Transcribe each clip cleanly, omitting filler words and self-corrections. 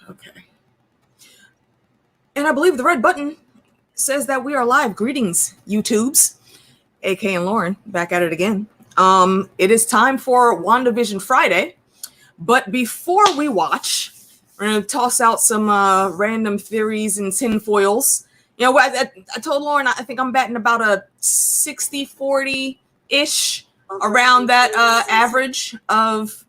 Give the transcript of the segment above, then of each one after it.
Okay. And I believe the red button says that we are live. Greetings, YouTubes. AK and Lauren, back at it again. It is time for WandaVision Friday. But before we watch, we're going to toss out some random theories and tinfoils. You know, I told Lauren I think I'm batting about a 60-40-ish around that average of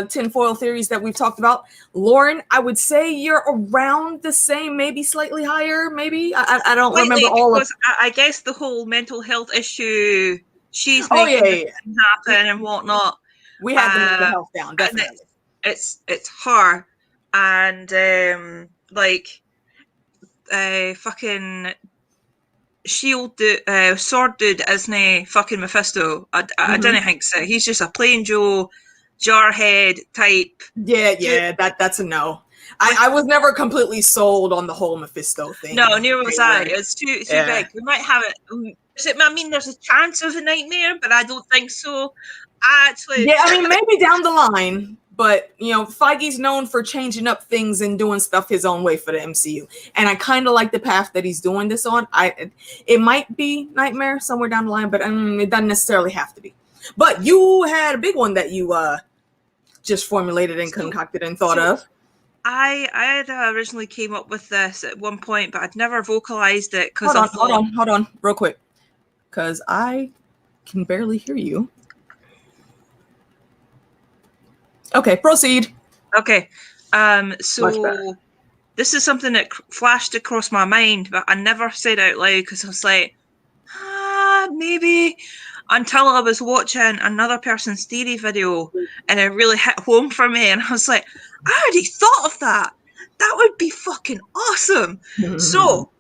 tinfoil theories that we've talked about. Lauren, I would say you're around the same, maybe slightly higher, maybe. I don't remember all of it. I guess the whole mental health issue, she's making happen and whatnot. We have the mental health down, definitely. It's her. And fucking shield sword dude isn't fucking Mephisto. I don't think so. He's just a plain Joe jarhead type. Yeah, that's a no. I was never completely sold on the whole Mephisto thing. No, neither was I. It's too big. We might have it. I mean, there's a chance of a nightmare, but I don't think so. Actually, yeah, I mean, maybe down the line. But, you know, Feige's known for changing up things and doing stuff his own way for the MCU. And I kind of like the path that he's doing this on. It might be Nightmare somewhere down the line, but it doesn't necessarily have to be. But you had a big one that you just formulated and concocted and thought of. I had originally came up with this at one point, but I'd never vocalized it. Hold on, real quick. Because I can barely hear you. Okay, proceed. Okay, so this is something that flashed across my mind, but I never said out loud because I was like, maybe, until I was watching another person's theory video and it really hit home for me, and I was like, I already thought of that. That would be fucking awesome. So,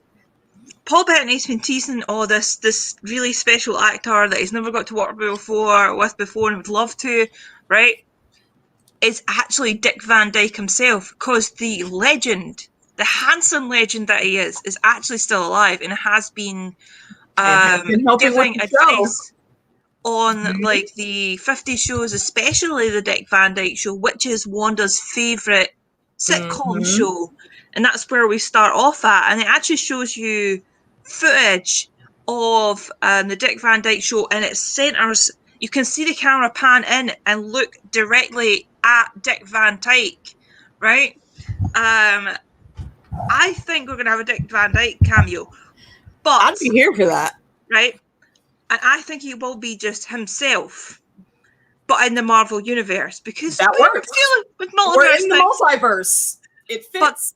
Paul Bettany's been teasing this really special actor that he's never got to work with before and would love to, right? Is actually Dick Van Dyke himself, because the legend, the handsome legend that he is actually still alive and has been giving advice on like the 50 shows, especially the Dick Van Dyke Show, which is Wanda's favourite sitcom show. And that's where we start off at. And it actually shows you footage of the Dick Van Dyke Show, and it centres, you can see the camera pan in and look directly at Dick Van Dyke, right? I think we're going to have a Dick Van Dyke cameo. But I'd be here for that. Right? And I think he will be just himself, but in the Marvel universe, because that works. With multiverse, we're in the multiverse. It fits.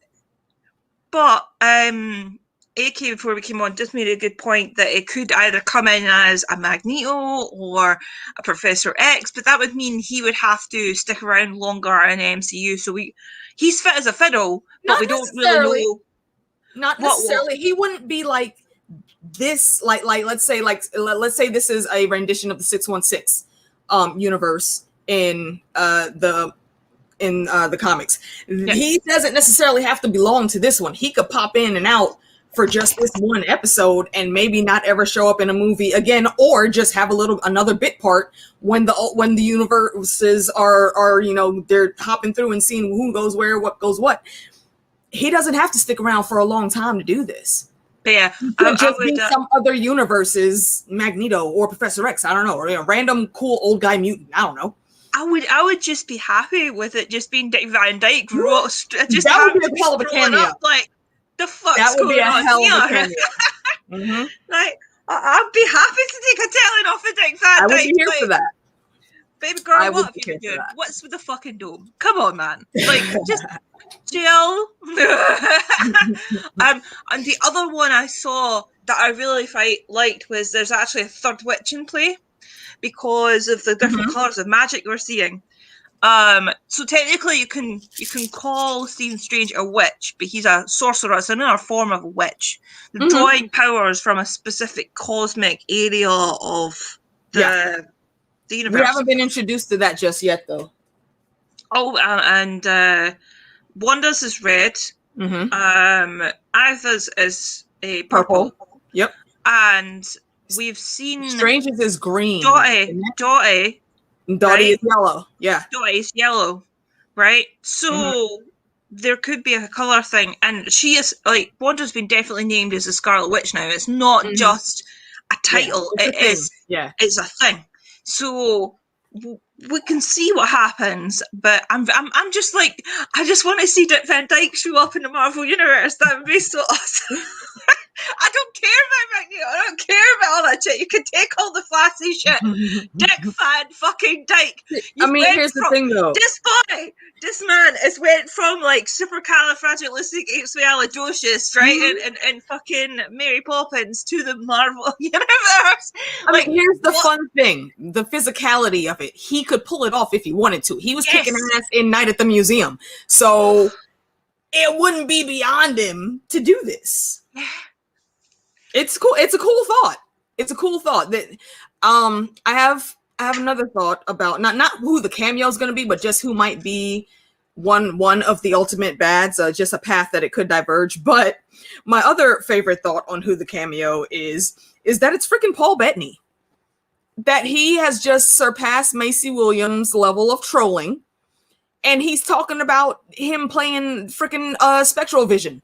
But AK, before we came on, just made a good point that it could either come in as a Magneto or a Professor X, but that would mean he would have to stick around longer in MCU. So he's fit as a fiddle, but we don't really know. Not necessarily. He wouldn't be like this. Like let's say this is a rendition of the 616 universe in the comics. Yeah. He doesn't necessarily have to belong to this one. He could pop in and out for just this one episode and maybe not ever show up in a movie again, or just have another bit part when the universes are they're hopping through and seeing who goes where, what goes what. He doesn't have to stick around for a long time to do this. But yeah, just be some other universes, Magneto or Professor X, I don't know, or a random cool old guy mutant, I don't know. I would just be happy with it just being Dick Van Dyke. That would be a hell of a cameo. Like, the fuck's that would going be a on hell here? Of a cameo. Like, I'd be happy to take a telling off of Dick Van Dyke. I would be here for that. Baby girl, what have you been doing? What's with the fucking dome? Come on, man. Like, just chill. And the other one I saw that I really liked was there's actually a third witch in play because of the different colours of magic we're seeing. So technically you can call Stephen Strange a witch, but he's a sorcerer. It's another form of a witch. They're drawing powers from a specific cosmic area of the universe. We haven't been introduced to that just yet, though. Oh, and Wanda's is red. Agatha's is a purple. Yep. And we've seen Strange's is green. Dottie Dottie is yellow. Yeah. Dottie's yellow, right? So there could be a colour thing, and she is like Wanda's been definitely named as the Scarlet Witch now. It's not just a title; it's a thing. So we can see what happens, but I'm just like, I just want to see Dick Van Dyke show up in the Marvel universe. That would be so awesome. I don't care about Magneto. I don't care about all that shit. You can take all the flashy shit. Dick Van fucking Dyke. Here's the thing though. This man has went from like supercalifragilisticexpialidocious, right, and fucking Mary Poppins to the Marvel universe. Here's the fun thing: the physicality of it. He could pull it off if he wanted to. He was kicking ass in Night at the Museum, so it wouldn't be beyond him to do this. It's cool. It's a cool thought. It's a cool thought. That I have another thought about not who the cameo is going to be, but just who might be one of the ultimate bads. Just a path that it could diverge. But my other favorite thought on who the cameo is that it's freaking Paul Bettany. That he has just surpassed Macy Williams' level of trolling, and he's talking about him playing freaking Spectral Vision,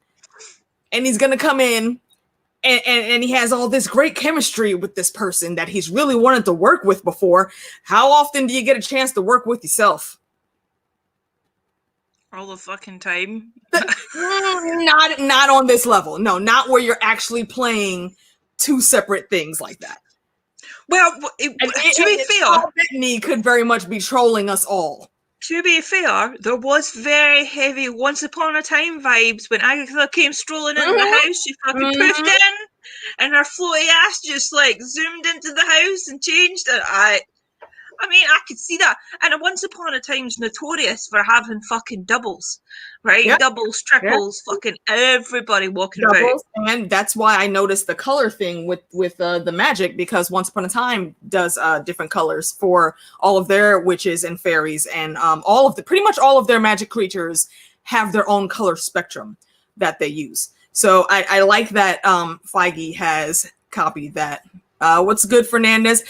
and he's gonna come in. And he has all this great chemistry with this person that he's really wanted to work with before. How often do you get a chance to work with yourself? All the fucking time. Not on this level. No, not where you're actually playing two separate things like that. Well, to be fair, Paul Bettany could very much be trolling us all. To be fair, there was very heavy Once Upon a Time vibes when Agatha came strolling into the house. She fucking poofed in, and her floaty ass just like zoomed into the house and changed it. I mean, I could see that. And Once Upon a Time's notorious for having fucking doubles, right? Yep. Doubles, triples, fucking everybody walking about. And that's why I noticed the color thing with the magic, because Once Upon a Time does different colors for all of their witches and fairies, and pretty much all of their magic creatures have their own color spectrum that they use. So I like that Feige has copied that. What's good, Fernandez?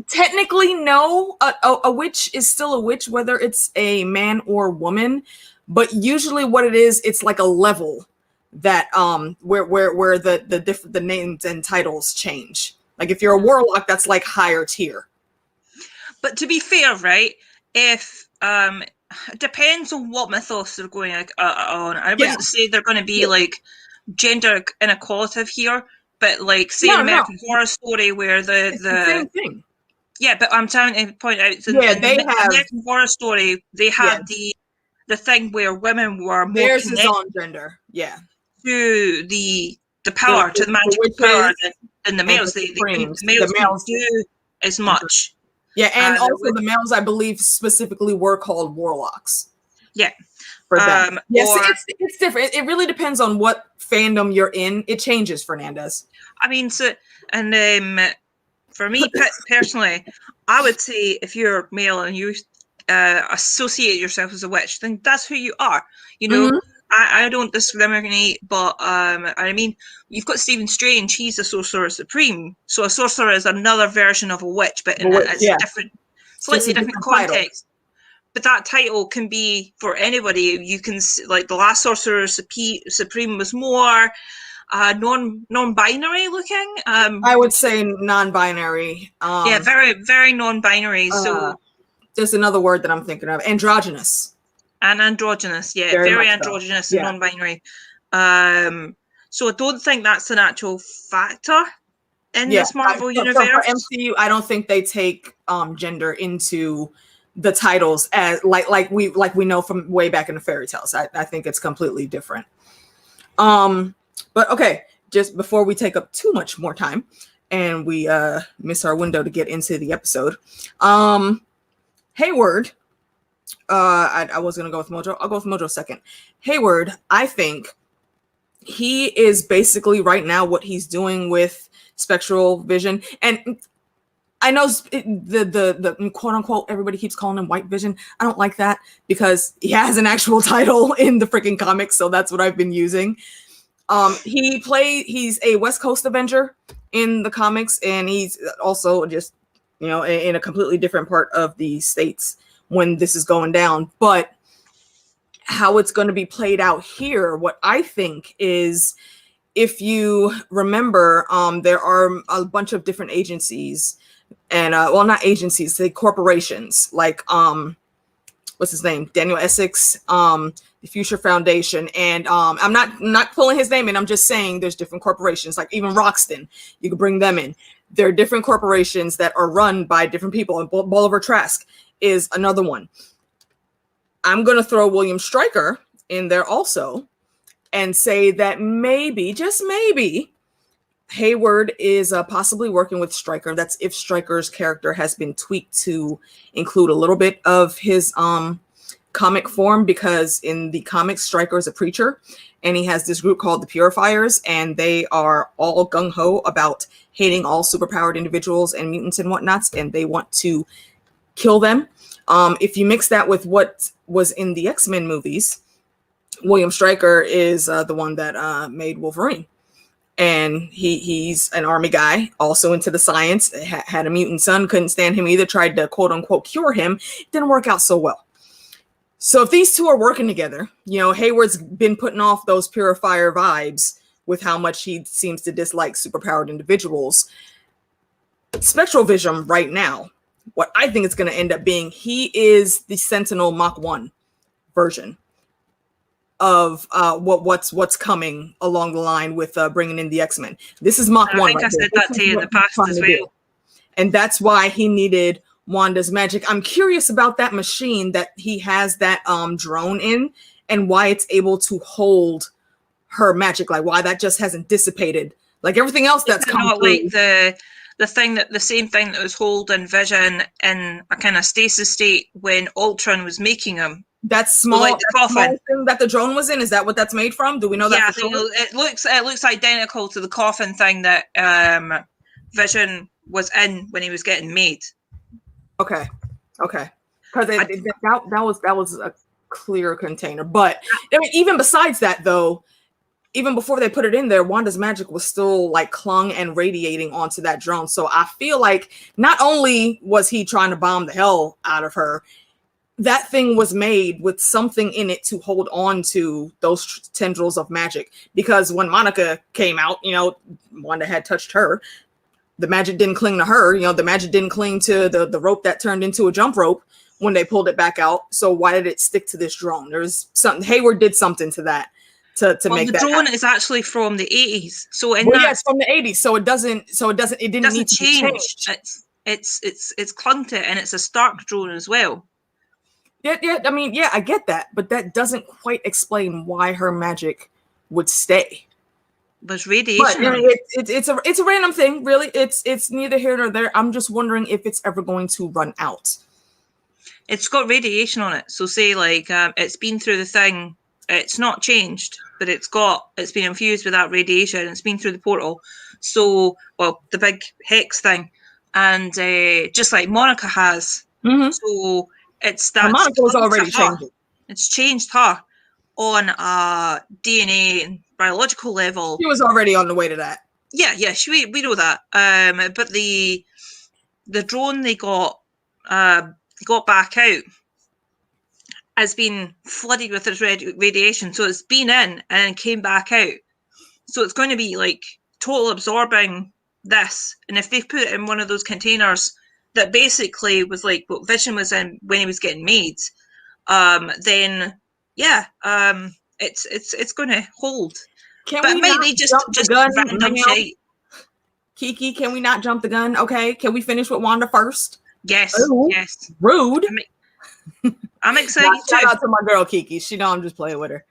Technically, no. A witch is still a witch, whether it's a man or woman. But usually, what it is, it's like a level that where the names and titles change. Like if you're a warlock, that's like higher tier. But to be fair, right? If it depends on what mythos they're going on. I wouldn't say they're going to be like gender inequality here. But like, say, American Horror Story, where the same thing. Yeah, but I'm trying to point out. American Horror Story, they had the thing where women were more theirs is on gender. Yeah. To the power, to the magical power than the males. The males do as much. Yeah, and also the males, I believe, specifically were called warlocks. Yeah. For them. Yes, it's different. It really depends on what fandom you're in. It changes, Fernandez. I mean, for me personally, I would say if you're male and you associate yourself as a witch, then that's who you are. You know, I don't discriminate, but I mean, you've got Stephen Strange. He's a sorcerer supreme, so a sorcerer is another version of a witch, but in a different, slightly different context. But that title can be for anybody. You can, like, the last Sorcerer Supreme was more non-binary looking. I would say non-binary. Very, very non-binary. So there's another word that I'm thinking of. Androgynous. And androgynous, very androgynous and non-binary. So I don't think that's an actual factor in this Marvel universe. For MCU, I don't think they take gender into the titles as like we know from way back in the fairy tales. I think it's completely different. But okay, just before we take up too much more time and we miss our window to get into the episode, Hayward, I was gonna go with Mojo. I'll go with Mojo second. Hayward, I think he is basically right now what he's doing with Spectral Vision. And I know the quote unquote, everybody keeps calling him White Vision. I don't like that because he has an actual title in the freaking comics. So that's what I've been using. He's a West Coast Avenger in the comics, and he's also just, in a completely different part of the States when this is going down. But how it's going to be played out here, what I think is, if you remember, there are a bunch of different agencies, and well, not agencies, they corporations, like what's his name, Daniel Essex, the Future Foundation, and I'm not pulling his name in. I'm just saying there's different corporations, like even Roxton. You could bring them in. There are different corporations that are run by different people, and Bolivar Trask is another one. I'm going to throw William Stryker in there also and say that maybe, just maybe, Hayward is possibly working with Stryker. That's if Stryker's character has been tweaked to include a little bit of his comic form, because in the comics, Stryker is a preacher, and he has this group called the Purifiers, and they are all gung-ho about hating all superpowered individuals and mutants and whatnots, and they want to kill them. If you mix that with what was in the X-Men movies, William Stryker is the one that made Wolverine. And he's an army guy, also into the science, had a mutant son, couldn't stand him either, tried to quote unquote cure him. Didn't work out so well. So if these two are working together, you know, Hayward's been putting off those Purifier vibes with how much he seems to dislike superpowered individuals. Spectral Vision right now, what I think it's going to end up being, he is the Sentinel Mach 1 version of what's coming along the line with bringing in the X-Men. This is Mach 1. I think I said that to you in the past as well. And that's why he needed Wanda's magic. I'm curious about that machine that he has that drone in, and why it's able to hold her magic, like why that just hasn't dissipated like everything else that's come not through. Like the same thing that was holding Vision in a kind of stasis state when Ultron was making him. That small, like the coffin small thing that the drone was in, is that what that's made from? Do we know that? Yeah, so it looks identical to the coffin thing that Vision was in when he was getting made. Okay, because that was a clear container. But I mean, even besides that, though, even before they put it in there, Wanda's magic was still like clung and radiating onto that drone. So I feel like not only was he trying to bomb the hell out of her, that thing was made with something in it to hold on to those tendrils of magic. Because when Monica came out, you know, Wanda had touched her. The magic didn't cling to her. You know, the magic didn't cling to the rope that turned into a jump rope when they pulled it back out. So why did it stick to this drone? There's something. Hayward did something to that to make that. The drone happen. Is actually from the 80s. So in it's from the 80s. So it didn't need to change. It's clung to it, and it's a Stark drone as well. Yeah. I mean, yeah, I get that, but that doesn't quite explain why her magic would stay. There's radiation. But, you know, it's a random thing, really. It's neither here nor there. I'm just wondering if it's ever going to run out. It's got radiation on it. So say like it's been through the thing. It's not changed, but it's been infused with that radiation. It's been through the portal. So, well, the big hex thing, and just like Monica has. Mm-hmm. So it's that. Monica was already changed. It's changed her on a DNA and biological level. She was already on the way to that. Yeah, we know that. But the drone they got back out has been flooded with this radiation, so it's been in and came back out. So it's going to be like total absorbing this. And if they put it in one of those containers that basically was like what Vision was in when he was getting made, then yeah, it's going to hold. Can but we maybe not just jump the gun? random shit. Kiki, can we not jump the gun? Okay, can we finish with Wanda first? Yes, Ooh, yes. Rude. I'm excited too. Shout out to my girl Kiki. She know I'm just playing with her.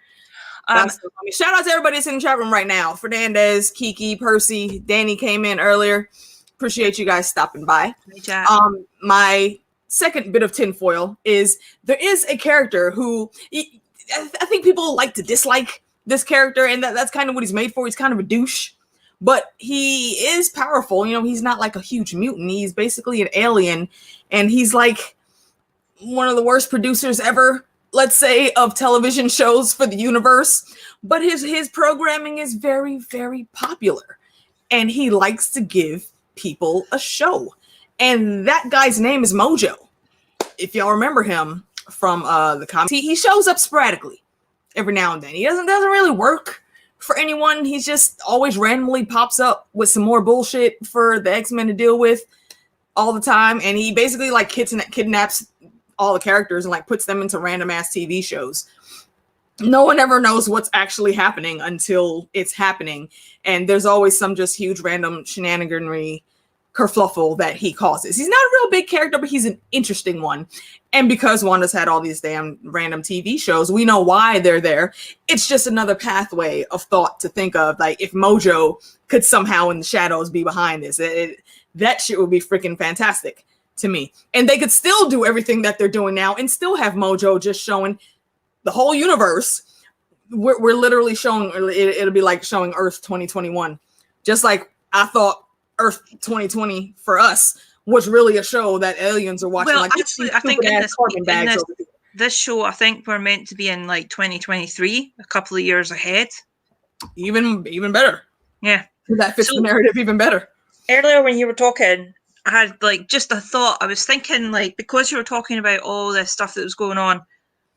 Shout out to everybody that's in the chat room right now. Fernandez, Kiki, Percy, Danny came in earlier. Appreciate you guys stopping by. My second bit of tinfoil is there is a character who I think people like to dislike this character, and that's kind of what he's made for. He's kind of a douche, but he is powerful. You know, he's not like a huge mutant. He's basically an alien, and he's like one of the worst producers ever, let's say, of television shows for the universe. But his programming is very, very popular, and he likes to give people a show. And that guy's name is Mojo. If y'all remember him from the comics, he shows up sporadically. every now and then. He doesn't really work for anyone. He's just always randomly pops up with some more bullshit for the X-Men to deal with all the time, and he basically like kidnaps all the characters and like puts them into random ass TV shows. No one ever knows what's actually happening until it's happening, and there's always some just huge random shenaniganry kerfluffle that he causes. He's not a real big character, but he's an interesting one. And because Wanda's had all these damn random TV shows, we know why they're there. It's just another pathway of thought to think of. Like if Mojo could somehow in the shadows be behind this, that shit would be freaking fantastic to me. And they could still do everything that they're doing now and still have Mojo just showing the whole universe. We're literally showing, it'll be like showing Earth 2021. Just like I thought Earth 2020 for us was really a show that aliens are watching. Well, like, actually, I think in this show, I think we're meant to be in like 2023, a couple of years ahead. Even better. Yeah. That fits the narrative even better. Earlier when you were talking, I had like just a thought. I was thinking like, because you were talking about all this stuff that was going on,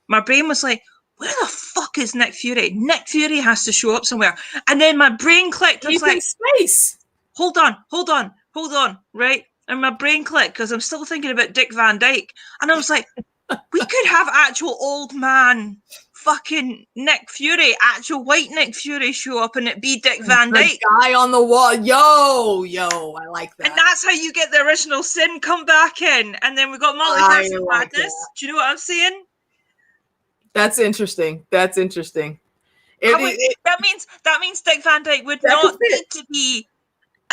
my brain was like, where the fuck is Nick Fury? Nick Fury has to show up somewhere. And then my brain clicked. He's like, space. Hold on, right? And my brain clicked because I'm still thinking about Dick Van Dyke. And I was like, we could have actual old man fucking Nick Fury, actual white Nick Fury show up and it be Dick Van Dyke. Guy on the wall. Yo, I like that. And that's how you get the original Sin come back in. And then we got Multiverse of Madness. Do you know what I'm saying? That's interesting. That means Dick Van Dyke would not need to be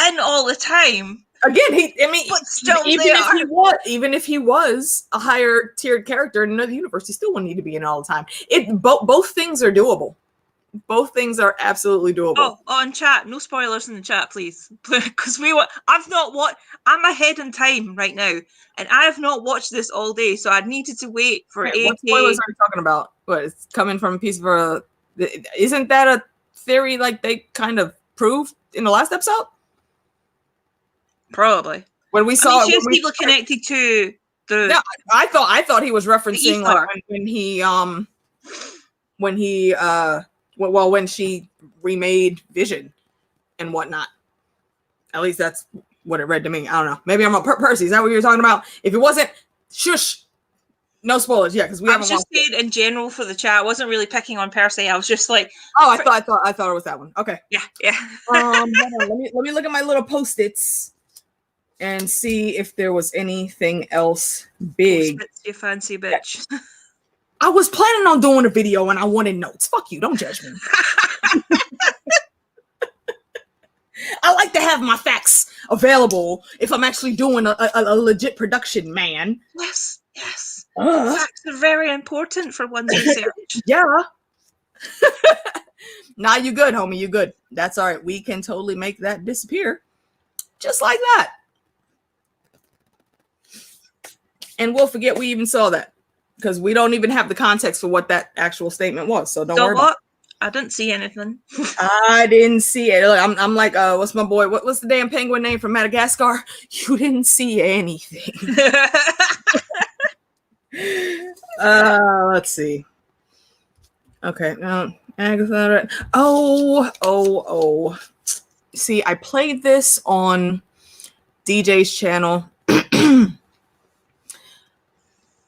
in all the time. Again, but still even if he was a higher tiered character in another universe, he still wouldn't need to be in all the time. Both things are doable. Both things are absolutely doable. Oh, in chat, no spoilers in the chat, please, because I'm ahead in time right now, and I have not watched this all day, so I needed to wait for. What spoilers are you talking about? What, it's coming from a piece of a? Isn't that a theory like they kind of proved in the last episode? Probably. When we saw people connected to the. Yeah, I thought he was referencing like when she remade Vision and whatnot. At least that's what it read to me. I don't know. Maybe I'm a Percy. Is that what you're talking about? If it wasn't, shush. No spoilers. Yeah, because we haven't. I was just saying in general for the chat. I wasn't really picking on Percy. I was just like, I thought it was that one. Okay. Yeah. Hold on. Let me look at my little post-its and see if there was anything else big. Post-its, you fancy bitch. I was planning on doing a video and I wanted notes. Fuck you. Don't judge me. I like to have my facts available if I'm actually doing a legit production, man. Yes. Facts are very important for one's research. Yeah. Nah, you good, homie. You good. That's all right. We can totally make that disappear. Just like that. And we'll forget we even saw that. Because we don't even have the context for what that actual statement was. So don't worry about it. I didn't see anything. I didn't see it. I'm like, what's my boy? What's the damn penguin name from Madagascar? You didn't see anything. Let's see. Okay. Agatha. Oh. See, I played this on DJ's channel.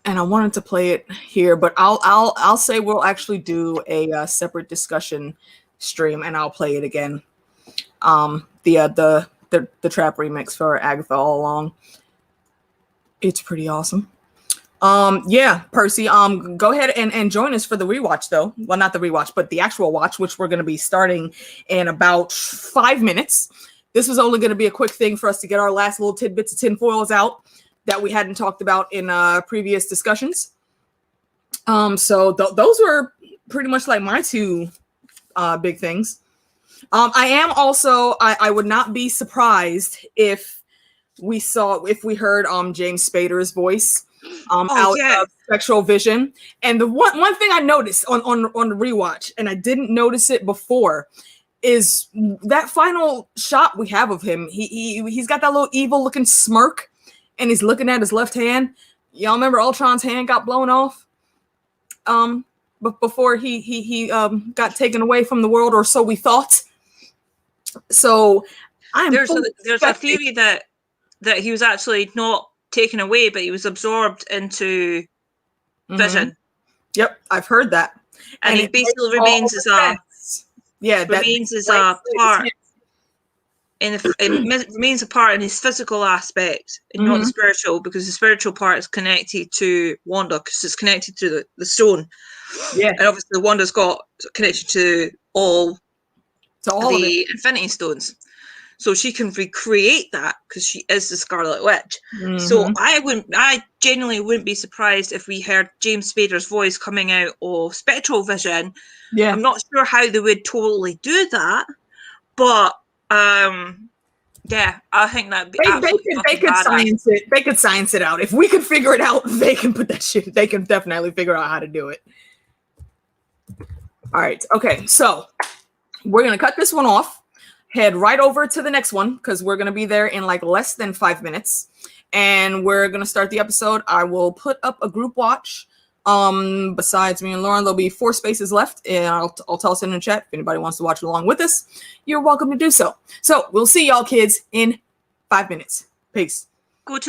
And I wanted to play it here, but I'll say we'll actually do a separate discussion stream, and I'll play it again. The trap remix for Agatha All Along. It's pretty awesome. Yeah, Percy. Go ahead and join us for the rewatch, though. Well, not the rewatch, but the actual watch, which we're going to be starting in about 5 minutes. This was only going to be a quick thing for us to get our last little tidbits of tinfoils out that we hadn't talked about in previous discussions. So those were pretty much like my two big things. I am also, I would not be surprised if we heard James Spader's voice of Sexual Vision. And the one thing I noticed on the rewatch, and I didn't notice it before, is that final shot we have of him. He's got that little evil looking smirk. And he's looking at his left hand. Y'all remember Ultron's hand got blown off? before he got taken away from the world, or so we thought. So there's a theory that he was actually not taken away, but he was absorbed into Vision. Yep, I've heard that. And he basically remains as a part. Remains a part in his physical aspect and not the spiritual, because the spiritual part is connected to Wanda, because it's connected to the stone. Yeah. And obviously Wanda's got connected to all the Infinity Stones. So she can recreate that because she is the Scarlet Witch. So I genuinely wouldn't be surprised if we heard James Spader's voice coming out of Spectral Vision. Yeah. I'm not sure how they would totally do that, but yeah, I think that they could science it. They could science it out. If we could figure it out, they can put that shit. They can definitely figure out how to do it. All right. Okay. So we're gonna cut this one off. Head right over to the next one because we're gonna be there in like less than 5 minutes, and we're gonna start the episode. I will put up a group watch. Besides me and Lauren, there'll be 4 spaces left, and I'll toss it in the chat if anybody wants to watch it along with us. You're welcome to do so. So we'll see y'all kids in 5 minutes. Peace.